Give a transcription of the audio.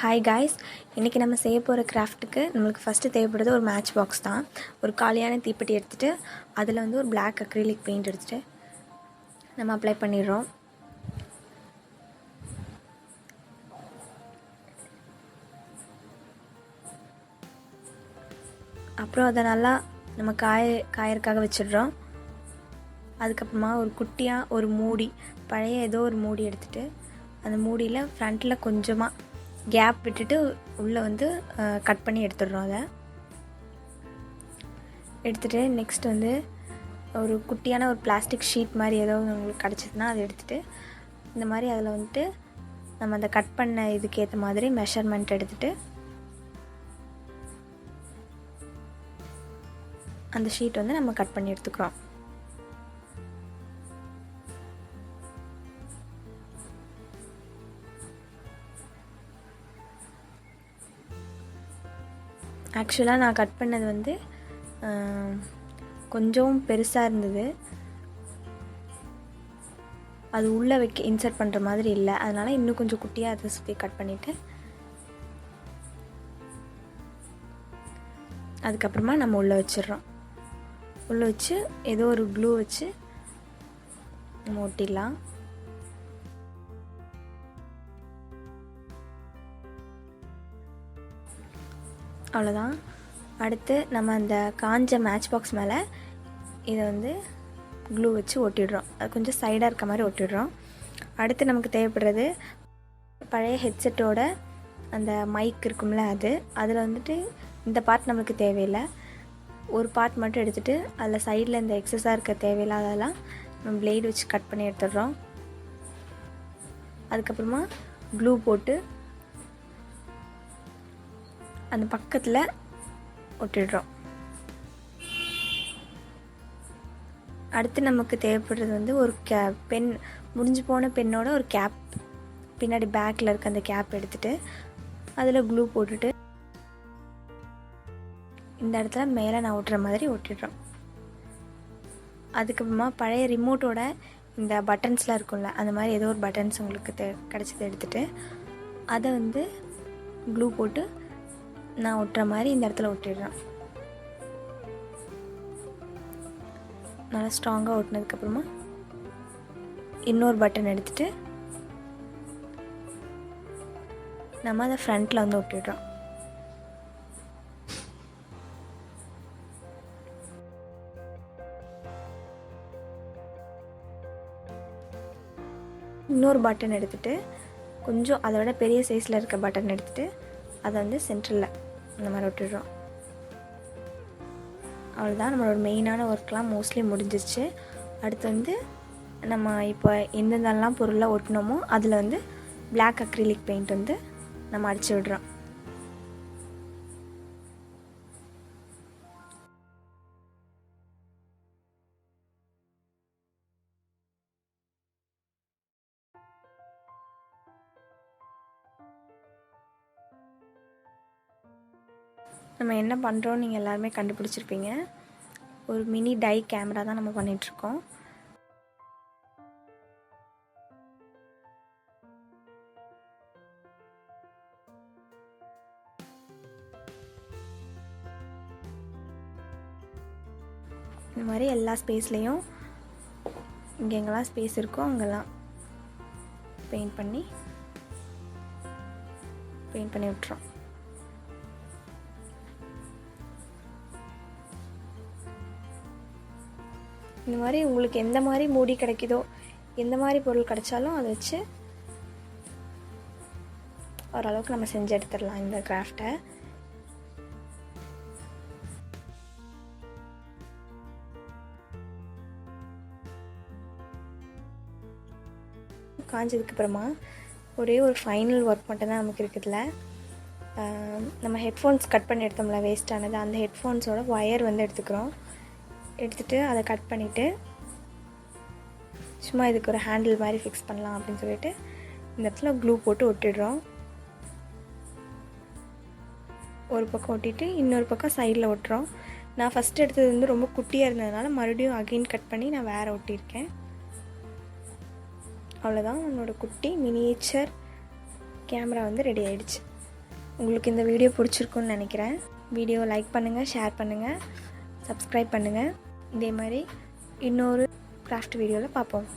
Hi guys, இன்றைக்கி நம்ம செய்ய போகிற கிராஃப்ட்டுக்கு நம்மளுக்கு ஃபஸ்ட்டு தேவைப்படுறது ஒரு மேட்ச் பாக்ஸ் தான். ஒரு காலியான தீப்பெட்டி எடுத்துகிட்டு அதில் வந்து ஒரு பிளாக் அக்ரிலிக் பெயிண்ட் எடுத்துகிட்டு நம்ம அப்ளை பண்ணிடுறோம். அப்புறம் அதை நல்லா நம்ம காயறதுக்காக வச்சிடுறோம். அதுக்கப்புறமா ஒரு குட்டியாக ஒரு மூடி, பழைய ஏதோ ஒரு மூடி எடுத்துகிட்டு அந்த மூடியில் ஃப்ரண்ட்டில் கொஞ்சமாக கேப் விட்டுட்டு உள்ளே வந்து கட் பண்ணி எடுத்துடுறோம். அதை எடுத்துகிட்டு நெக்ஸ்ட் வந்து ஒரு குட்டியான ஒரு பிளாஸ்டிக் ஷீட் மாதிரி ஏதோ உங்களுக்கு கிடச்சிதுன்னா அதை எடுத்துகிட்டு இந்த மாதிரி அதில் வந்துட்டு நம்ம அந்த கட் பண்ண இதுக்கு ஏற்ற மாதிரி மெஷர்மெண்ட் எடுத்துகிட்டு அந்த ஷீட் வந்து நம்ம கட் பண்ணி எடுத்துக்கிறோம். ஆக்சுவலாக நான் கட் பண்ணது வந்து கொஞ்சம் பெருசாக இருந்தது. அது உள்ளே இன்சர்ட் பண்ணுற மாதிரி இல்லை. அதனால் இன்னும் கொஞ்சம் குட்டியாக அதை சுற்றி கட் பண்ணிவிட்டு அதுக்கப்புறமா நம்ம உள்ளே வச்சிடுறோம். உள்ளே வச்சு ஏதோ ஒரு க்ளூ வச்சு நம்ம ஒட்டிடலாம். அவ்வளோதான். அடுத்து நம்ம அந்த காஞ்ச மேட்ச் பாக்ஸ் மேலே இதை வந்து க்ளூ வச்சு ஒட்டிடுறோம். அது கொஞ்சம் சைடாக இருக்க மாதிரி ஒட்டிடுறோம். அடுத்து நமக்கு தேவைப்படுறது பழைய ஹெட்செட்டோட அந்த மைக் இருக்கும்ல, அதில் வந்துட்டு இந்த பார்ட் நம்மளுக்கு தேவையில்லை. ஒரு பார்ட் மட்டும் எடுத்துகிட்டு அதில் சைடில் இந்த எக்ஸஸாக இருக்க தேவையில்லாதெல்லாம் நம்ம பிளேடு வச்சு கட் பண்ணி எடுத்துடுறோம். அதுக்கப்புறமா க்ளூ போட்டு அந்த பக்கத்தில் ஒட்டிடுறோம். அடுத்து நமக்கு தேவைப்படுறது வந்து ஒரு பென், முடிஞ்சு போன பெண்ணோட ஒரு கேப், பின்னாடி பேக்கில் இருக்க அந்த கேப் எடுத்துகிட்டு அதில் க்ளூ போட்டுட்டு இந்த இடத்துல மேலே நான் ஒட்டுற மாதிரி ஒட்டிடுறோம். அதுக்கப்புறமா பழைய ரிமோட்டோட இந்த பட்டன்ஸ்லாம் இருக்கும்ல, அந்த மாதிரி ஏதோ ஒரு பட்டன்ஸ் உங்களுக்கு கிடச்சதை எடுத்துகிட்டு அதை வந்து க்ளூ போட்டு நான் ஒட்டுற மாதிரி இந்த இடத்துல ஒட்டிடுறேன். நல்லா ஸ்ட்ராங்காக ஒட்டினதுக்கப்புறமா இன்னொரு பட்டன் எடுத்துகிட்டு நம்ம அதை ஃப்ரண்ட்டில் வந்து ஒட்டிடுறோம். இன்னொரு பட்டன் எடுத்துகிட்டு கொஞ்சம் அதை விட பெரிய சைஸில் இருக்க பட்டன் எடுத்துகிட்டு அதை வந்து சென்டரில் இந்த மாதிரி ஒட்டிடுறோம். அவ்வளோதான், நம்மளோட மெயினான ஒர்க்லாம் மோஸ்ட்லி முடிஞ்சிருச்சு. அடுத்து வந்து நம்ம இப்போ எந்தெந்தெல்லாம் பொருளாக ஒட்டினோமோ அதில் வந்து பிளாக் அக்ரிலிக் பெயிண்ட் வந்து நம்ம அடித்து விடுறோம். நம்ம என்ன பண்ணுறோன்னு நீங்கள் எல்லாருமே கண்டுபிடிச்சிருப்பீங்க. ஒரு மினி டை கேமரா தான் நம்ம பண்ணிகிட்ருக்கோம். இந்த மாதிரி எல்லா ஸ்பேஸ்லேயும் எங்கெங்கெல்லாம் ஸ்பேஸ் இருக்கோ அங்கெல்லாம் பெயிண்ட் பண்ணி விட்டுறோம். இந்த மாதிரி உங்களுக்கு எந்த மாதிரி மூடி கிடைக்குதோ, எந்த மாதிரி பொருள் கிடைச்சாலும் அதை வச்சு ஓரளவுக்கு நம்ம செஞ்சு எடுத்துடலாம் இந்த கிராஃப்டை. காஞ்சதுக்கப்புறமா ஒரே ஒரு ஃபைனல் ஒர்க் மட்டும்தான் நமக்கு இருக்குதுல. நம்ம ஹெட்ஃபோன்ஸ் கட் பண்ணி எடுத்தோம்ல வேஸ்டானது, அந்த ஹெட்ஃபோன்ஸோட ஒயர் வந்து எடுத்துகிட்டு அதை கட் பண்ணிவிட்டு சும்மா இதுக்கு ஒரு ஹேண்டில் மாதிரி ஃபிக்ஸ் பண்ணலாம் அப்படின்னு சொல்லிட்டு இந்த இடத்துல க்ளூ போட்டு ஒட்டிடுறோம். ஒரு பக்கம் ஒட்டிட்டு இன்னொரு பக்கம் சைடில் ஒட்டுறோம். நான் ஃபஸ்ட்டு எடுத்தது வந்து ரொம்ப குட்டியாக இருந்ததுனால மறுபடியும் அகைன் கட் பண்ணி நான் வேறு ஒட்டியிருக்கேன். அவ்வளோதான், என்னோடய குட்டி மினியேச்சர் கேமரா வந்து ரெடி ஆகிடுச்சு. உங்களுக்கு இந்த வீடியோ பிடிச்சிருக்குன்னு நினைக்கிறேன். வீடியோ லைக் பண்ணுங்கள், ஷேர் பண்ணுங்கள், சப்ஸ்கிரைப் பண்ணுங்கள். இதே மாதிரி இன்னொரு கிராஃப்ட் வீடியோவில் பார்ப்போம்.